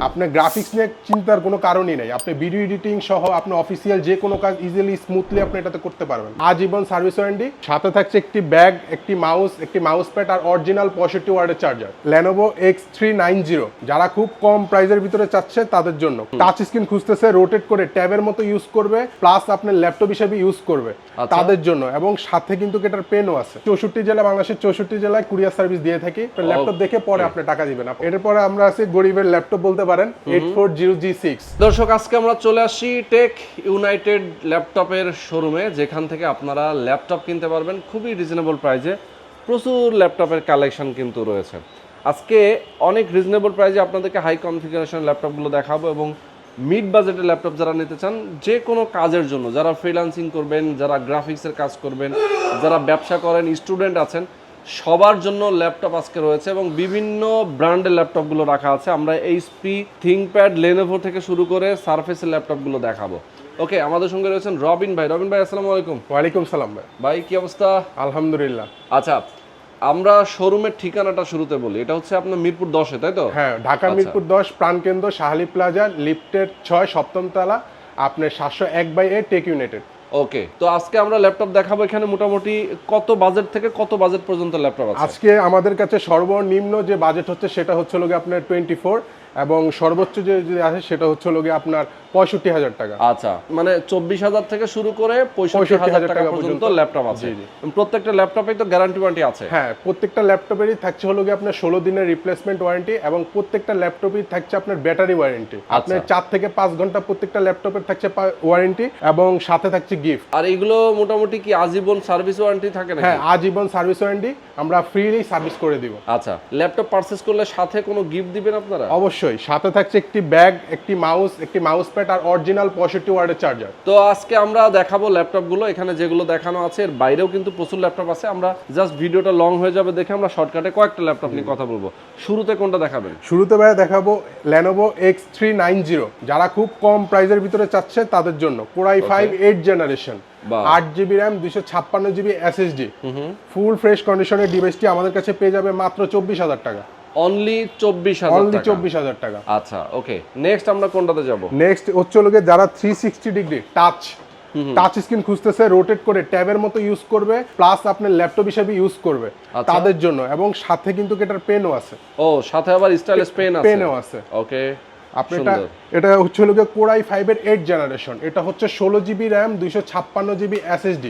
আপনার গ্রাফিক্স নিয়ে চিন্তার কোনো কারণই নেই। আপনি ভিডিও এডিটিং সহ আপনি অফিসিয়াল যে কোনো কাজ ইজিলি স্মুথলি আপনি এটাতে করতে পারবেন। আজীবন সার্ভিস ওয়ারেন্টি, সাথে থাকছে একটি ব্যাগ, একটি মাউস প্যাড আর অরিজিনাল 65 ওয়াটের চার্জার। Lenovo X390 যারা খুব কম প্রাইসের ভিতরে চাচ্ছে তাদের জন্য। টাচ স্ক্রিন খুঁজতেছে, রোটেট করে ট্যাবের মতো ইউজ করবে, প্লাস আপনার ল্যাপটপ হিসেবে ইউজ করবে তাদের জন্য, এবং সাথে কিন্তু এটার পেনও আছে। 64 জেলা, বাংলাদেশের 64 জেলায় কুরিয়ার সার্ভিস দিয়ে থাকি। ল্যাপটপ দেখে পরে আপনি টাকা দিবেন। এরপরে আমরা আছি গরিবের ল্যাপটপ বলতে পারেন 840G6। দর্শক, আজকে আমরা চলে আসি টেক ইউনাইটেড ল্যাপটপের শোরুমে, যেখান থেকে আপনারা ল্যাপটপ কিনতে পারবেন খুবই রিজনেবল প্রাইসে। প্রচুর ল্যাপটপের কালেকশন কিন্তু রয়েছে। আজকে অনেক রিজনেবল প্রাইসে আপনাদেরকে হাই কনফিগারেশন ল্যাপটপগুলো দেখাবো, এবং মিড বাজেটের ল্যাপটপ যারা নিতে চান যে কোনো কাজের জন্য, যারা ফ্রিল্যান্সিং করবেন, যারা গ্রাফিক্সের কাজ করবেন, যারা ব্যবসা করেন, স্টুডেন্ট আছেন, সবার জন্য ল্যাপটপ আজকে রয়েছে, এবং বিভিন্ন ব্র্যান্ডের ল্যাপটপগুলো রাখা আছে। আমরা এইচপি, থিংকপ্যাড, লেনোভো থেকে শুরু করে সারফেসের ল্যাপটপগুলো দেখাবো। ওকে, আমাদের সঙ্গে রয়েছেন রবিন ভাই। রবিন ভাই, আসসালামু আলাইকুম। ওয়ালাইকুম সালাম ভাই। ভাই, কি অবস্থা? আলহামদুলিল্লাহ। আচ্ছা, আমরা শোরুমের ঠিকানাটা শুরুতে বলি। এটা হচ্ছে আপনার মিরপুর 10-এ, তাই তো? হ্যাঁ, ঢাকা মিরপুর 10, প্রাণকেন্দ্র শাহালি প্লাজা, লিফটের 6, 7ম তলা, আপনার 701/A টেক ইউনাইটেড। ওকে, তো আজকে আমরা ল্যাপটপ দেখাবো। এখানে মোটামুটি কত বাজেট থেকে কত বাজেট পর্যন্ত ল্যাপটপ আছে? আজকে আমাদের কাছে সর্বনিম্ন যে বাজেট হচ্ছে সেটা হচ্ছে লোকে আপনার 24, এবং সর্বোচ্চ যে আছে সেটা হচ্ছে লোকে আপনার 65,000 টাকা। আচ্ছা, মানে 24,000 থেকে শুরু করে 65,000 টাকা পর্যন্ত ল্যাপটপ আছে। প্রত্যেকটা ল্যাপটপে তো গ্যারান্টি ওয়ারেন্টি আছে? হ্যাঁ, প্রত্যেকটা ল্যাপটপেরই থাকছে হলো গিয়ে আপনার 16 দিনের রিপ্লেসমেন্ট ওয়ারেন্টি, এবং প্রত্যেকটা ল্যাপটপই থাকছে আপনার ব্যাটারি ওয়ারেন্টি। আপনার 4 থেকে 5 ঘন্টা প্রত্যেকটা ল্যাপটপের থাকছে ওয়ারেন্টি, এবং সাথে থাকছে গিফট। আর এগুলো মোটামুটি কি আজীবন সার্ভিস ওয়ারেন্টি থাকে নাকি? হ্যাঁ, আজীবন সার্ভিস ওয়ারেন্টি আমরা ফ্রিলি সার্ভিস করে দিব। আচ্ছা, ল্যাপটপ পারচেজ করলে সাথে কোনো গিফট দিবেন আপনারা? অবশ্যই, সাথে থাকছে একটি ব্যাগ, একটি মাউস প্যাড আর অরিজিনাল 65 ওয়াটের চার্জার। তো আজকে আমরা দেখাবো ল্যাপটপগুলো। এখানে যেগুলো দেখানো আছে এর বাইরেও কিন্তু প্রচুর ল্যাপটপ আছে। আমরা জাস্ট ভিডিওটা লং হয়ে যাবে দেখে আমরা শর্টকাটে কয়েকটা ল্যাপটপ নিয়ে কথা বলবো। শুরুতে কোনটা দেখাবেন? শুরুতে ভাই দেখাবো Lenovo X390 যারা খুব কম প্রাইসের ভিতরে চাচ্ছে তাদের জন্য। Core i5 8 generation, 8GB RAM, 256GB SSD, full fresh কন্ডিশনের ডিভাইসটি আমাদের কাছে পেয়ে যাবে মাত্র 24,000 টাকা। অনলি 24,000 টাকা। আচ্ছা, ওকে, নেক্সট আমরা কোনটাতে যাব? নেক্সট হচ্ছে লোকে যারা 360 ডিগ্রি টাচ স্ক্রিন খুঁজতেছে, রোটেট করে ট্যাবের মতো ইউজ করবে, প্লাস আপনার ল্যাপটপ হিসেবে ইউজ করবে তাদের জন্য, এবং সাথে কিন্তু এটার পেনও আছে। ও, সাথে আবার স্টাইলিশ পেনও আছে। ওকে, আপনি এটা হচ্ছে লোকে Core i5 এর 8 জেনারেশন। এটা হচ্ছে 16GB RAM, 256GB SSD।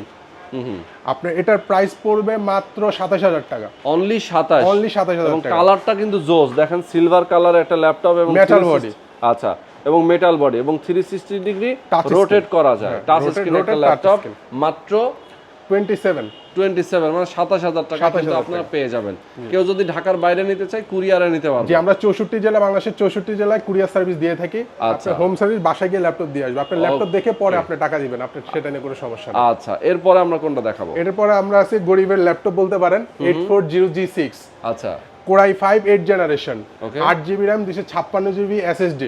আপনার এটার প্রাইস পড়বে মাত্র 27,000 টাকা। অনলি 27,000 টাকা। কালারটা কিন্তু জোস, দেখেন সিলভার কালার একটা ল্যাপটপ, এবং মেটাল বডি। আচ্ছা, এবং মেটাল বডি, এবং 360 ডিগ্রি রোটেট করা যায়, টাচ স্ক্রিন একটা ল্যাপটপ। মাত্র 27, মানে 27,000 টাকা কিন্তু আপনারা পেয়ে যাবেন। কেউ যদি ঢাকার বাইরে নিতে চায় কুরিয়ারে নিতে পারবে। জি, আমরা 64 জেলা, বাংলাদেশের 64 জেলায় কুরিয়ার সার্ভিস দিয়ে থাকি। আপনি হোম সার্ভিস, বাসায় গিয়ে ল্যাপটপ দিয়ে আসবে। আপনি ল্যাপটপ দেখে পরে আপনি টাকা দিবেন, আপনি সেটা নিয়ে কোনো সমস্যা নেই। আচ্ছা, এরপরে আমরা কোনটা দেখাবো? এরপরে আমরা আছি গরিবের ল্যাপটপ বলতে পারেন 840G6। আচ্ছা, Core i5 8 generation, 8GB RAM, 256GB SSD।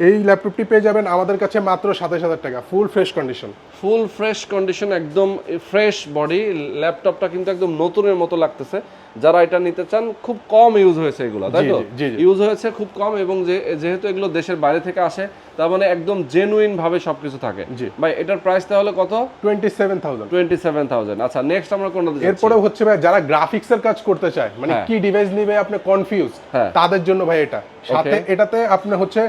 এই ল্যাপটপটি পেয়ে যাবেন আমাদের কাছে মাত্র 27,000 টাকা, ফুল ফ্রেশ কন্ডিশন, একদম ফ্রেশ বডি। ল্যাপটপটা কিন্তু একদম নতুনের মতো লাগতেছে। যারা এটা নিতে চান, খুব কম ইউজ হয়েছে এগুলো, তাই তো? ইউজ হয়েছে খুব কম, এবং যেহেতু এগুলো দেশের বাইরে থেকে আসে, তার মানে একদম জেনুইন ভাবে সবকিছু থাকে। ভাই, এটার প্রাইস তাহলে কত? 27,000। আচ্ছা, নেক্সট আমরা কোনটা দিচ্ছি? এরপরে হচ্ছে ভাই যারা গ্রাফিক্স এর কাজ করতে চায়, মানে কি ডিভাইস নিবে আপনি কনফিউজ, তাদের জন্য ভাই এটা। সাথে এটাতে আপনি হচ্ছে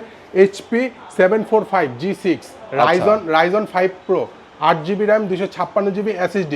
HP 745G6, Ryzen 5 Pro, 8GB RAM, 256GB SSD।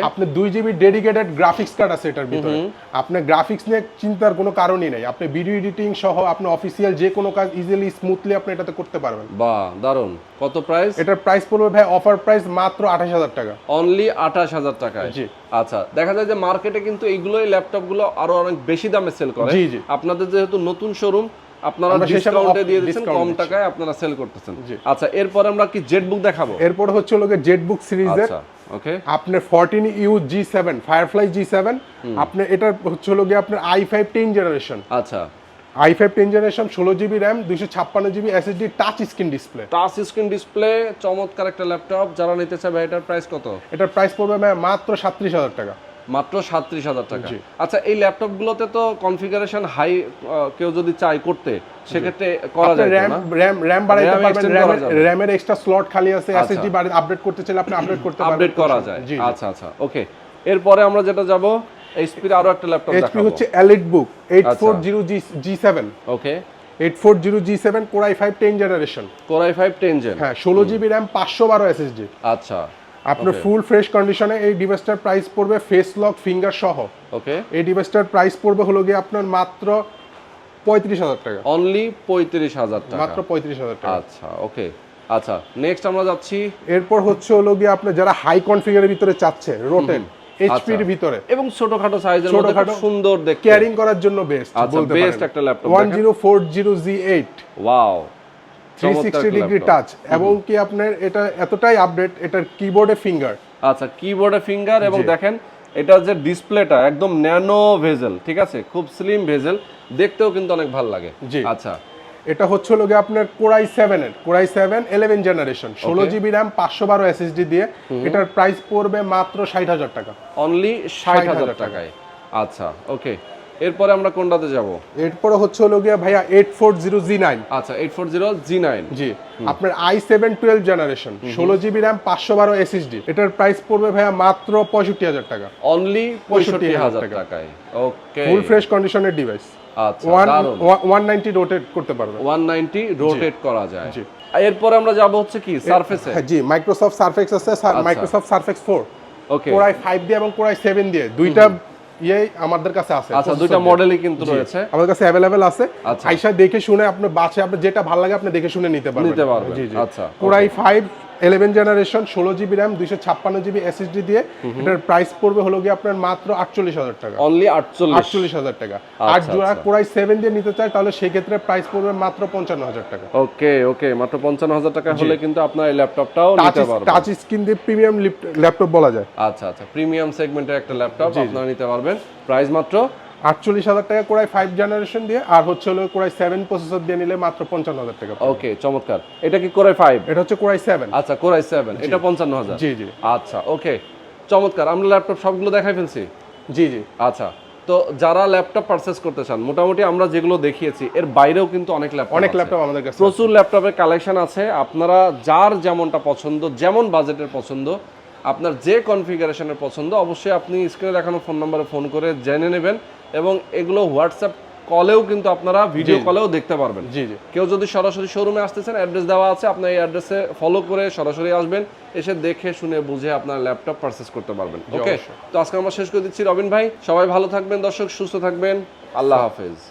আপনি 2GB ডেডিকেটেড গ্রাফিক্স কার্ড আছে এটার ভিতরে। আপনি গ্রাফিক্স নিয়ে চিন্তার কোনো কারণই নাই। আপনি ভিডিও এডিটিং সহ আপনি অফিসিয়াল যে কোনো কাজ ইজিলি স্মুথলি আপনি এটাতে করতে পারবেন। বাহ, দারুন। কত প্রাইস? এটার প্রাইস পড়বে ভাই অফার প্রাইস মাত্র 28,000 টাকা। অনলি 28,000 টাকায়। জি। আচ্ছা, দেখা যায় যে মার্কেটে কিন্তু এইগুলোই ল্যাপটপগুলো আরো অনেক বেশি দামে সেল করে। জি জি। আপনাদের যেহেতু নতুন শোরুম, আপনারা ডিসকাউন্টে দিয়ে দিচ্ছেন, কম টাকায় আপনারা সেল করতেছেন। আচ্ছা, এরপর আমরা কি জেটবুক দেখাবো? এরপর হচ্ছে লোকে জেটবুক সিরিজের। আচ্ছা, ওকে, আপনার 14U G7 ফায়ারফ্লাই G7, আপনার এটা হচ্ছে লোকে আপনার i5 10 জেনারেশন। আচ্ছা, i5 10 generation, 16GB RAM, 256GB SSD, touch screen display, চমৎকার একটা ল্যাপটপ। যারা নিতে চায় ভাই, এটার প্রাইস কত? এটার প্রাইস পড়বে মাত্র 37,000 টাকা। মাত্র 37,000 টাকা। জি। আচ্ছা, এই ল্যাপটপগুলোতে তো কনফিগারেশন হাই কেউ যদি চায় করতে সেক্ষেত্রে করা যায় র্যাম না? র্যাম র্যাম বাড়াইতে RAM পারবেন, extend করা যাবে। র্যামের এক্সট্রা স্লট খালি আছে, আচ্ছা। এসএসডি আপডেট করতে চাইলে আপনি আপডেট করতে পারবেন, আপডেট করা যায়। জি আচ্ছা আচ্ছা, ওকে। এরপরে আমরা যেটা যাব এইচপির আরো একটা ল্যাপটপ এইচপি দেখাবো। হচ্ছে এলিট বুক 840G7 ওকে, 840G7 Core i5 10 generation, Core i5 10 Gen। হ্যাঁ 16GB র্যাম 512 এসএসডি। আচ্ছা, আপনার Okay. ফুল ফ্রেশ কন্ডিশনে এই ডিভাইসটার প্রাইস পড়বে ফেস লক ফিঙ্গার সহ। ওকে, এই ডিভাইসটার প্রাইস পড়বে হলো গিয়ে আপনার মাত্র 35,000 টাকা, অনলি 35,000 টাকা। মাত্র 35,000 টাকা। আচ্ছা, ওকে। আচ্ছা, নেক্সট আমরা যাচ্ছি এরপর হচ্ছে হলো গিয়ে আপনি যারা হাই কনফিগারের ভিতরে চাচ্ছে রোটেন এইচপির আচ্ছা। ভিতরে এবং ছোটখাটো সাইজের মধ্যে খুব ছোটখাটো সুন্দর দেখতে। ক্যারিং করার জন্য বেস্ট আচ্ছা, বলতে বেস্ট পারেন। একটা laptop. 1040G8 wow, 360 degree touch, এবং কি আপনার এটা এতটাই আপডেট, এটার কিবোর্ডে ফিঙ্গার। আচ্ছা, কিবোর্ডে ফিঙ্গার, এবং জি। দেখেন এটা যে ডিসপ্লেটা একদম ন্যানো ভেজেল, ঠিক আছে, খুব স্লিম ভেজেল, দেখতেও কিন্তু অনেক ভালো লাগে। জি। আচ্ছা, এটা হচ্ছে হলো গিয়ে আপনার Core i7 এর Core i7 11 generation, 16GB RAM 512 SSD দিয়ে। এটার প্রাইস পড়বে মাত্র 60,000 টাকা, অনলি 60,000 টাকায়। আচ্ছা, ওকে। এরপরে আমরা কোনটাতে যাব? এরপরে হচ্ছে হলো গিয়ে ভাইয়া 840G9। আচ্ছা, 840G9। জি, আপনার i7 12 generation, 16GB RAM 512 SSD. এটার প্রাইস পড়বে ভাইয়া মাত্র 65,000 টাকা, অনলি 65,000 65,000 টাকায়। ওকে, ফুল ফ্রেশ কন্ডিশনের ডিভাইস। আচ্ছা, দারুণ। 190 রোটেট করতে পারবে। 190 রোটেট করা যায়। জি। এরপরে আমরা যাব হচ্ছে কি সারফেসে। হ্যাঁ, জি, মাইক্রোসফট সারফেক্স আছে, মাইক্রোসফট সারফেক্স 4 ওকে, Core i5 দিয়ে এবং Core i7 দিয়ে দুইটা আমাদের কাছে আছে। আচ্ছা, দুইটা মডেলই কিন্তু রয়েছে আমাদের কাছে अवेलेबल আছে। আচ্ছা। আইসা দেখে শুনে আপনি বাছে আপনি যেটা ভালো লাগে আপনি দেখে শুনে নিতে পারবেন। জি জি। আচ্ছা, Core i5 11 generation, 16GB RAM 256GB SSD দিয়ে। এটার প্রাইস পড়বে হলো গিয়ে আপনার মাত্র 48,000 টাকা, অনলি 48। 48,000 টাকা। আর আচ্ছা, যারা আচ্ছা। Core i7 দিয়ে নিতে চায় তাহলে সেই ক্ষেত্রে প্রাইস পড়বে মাত্র 55,000 টাকা। ওকে, ওকে, মাত্র 55,000 টাকা হলে কিন্তু আপনার এই ল্যাপটপটাও নিতে পারবেন। টাচ স্ক্রিন দিয়ে প্রিমিয়াম ল্যাপটপ বলা যায়। আচ্ছা আচ্ছা, প্রিমিয়াম সেগমেন্টের একটা ল্যাপটপ আপনারা নিতে পারবেন। প্রাইস মাত্র 48,000 টাকা Core i5 জেনারেশন দিয়ে, আর হচ্ছে হলো Core i7 প্রসেসর দিয়ে নিলে মাত্র 55,000 টাকা। ওকে, চমৎকার। এটা কি Core i5? এটা হচ্ছে Core i7। আচ্ছা, Core i7, এটা 55,000। জি জি আচ্ছা, ওকে, চমৎকার। আমরা ল্যাপটপ সবগুলো দেখাই ফেলছি। জি জি। আচ্ছা, তো যারা ল্যাপটপ পারচেজ করতে চান, মোটামুটি আমরা যেগুলো দেখিয়েছি এর বাইরেও কিন্তু অনেক ল্যাপটপ আমাদের কাছে প্রচুর ল্যাপটপের কালেকশন আছে। আপনারা যার যেমনটা পছন্দ, যেমন বাজেটের পছন্দ, আপনার যে কনফিগারেশনের পছন্দ, অবশ্যই আপনি স্ক্রিনে দেখানো ফোন নম্বরে ফোন করে জেনে নেবেন, এবং এগুলো হোয়াটসঅ্যাপ কলেও কিন্তু আপনারা ভিডিও কলেও দেখতে পারবেন। জি জি। কেউ যদি সরাসরি শোরুমে আসতেছেন, অ্যাড্রেস দেওয়া আছে, আপনার এই অ্যাড্রেসে ফলো করে সরাসরি আসবেন, এসে দেখে শুনে বুঝে আপনার ল্যাপটপ পারচেজ করতে পারবেন। ওকে, তো আজকে আমরা শেষ করে দিচ্ছি। রবিন ভাই, সবাই ভালো থাকবেন, দর্শক সুস্থ থাকবেন, আল্লাহ হাফেজ।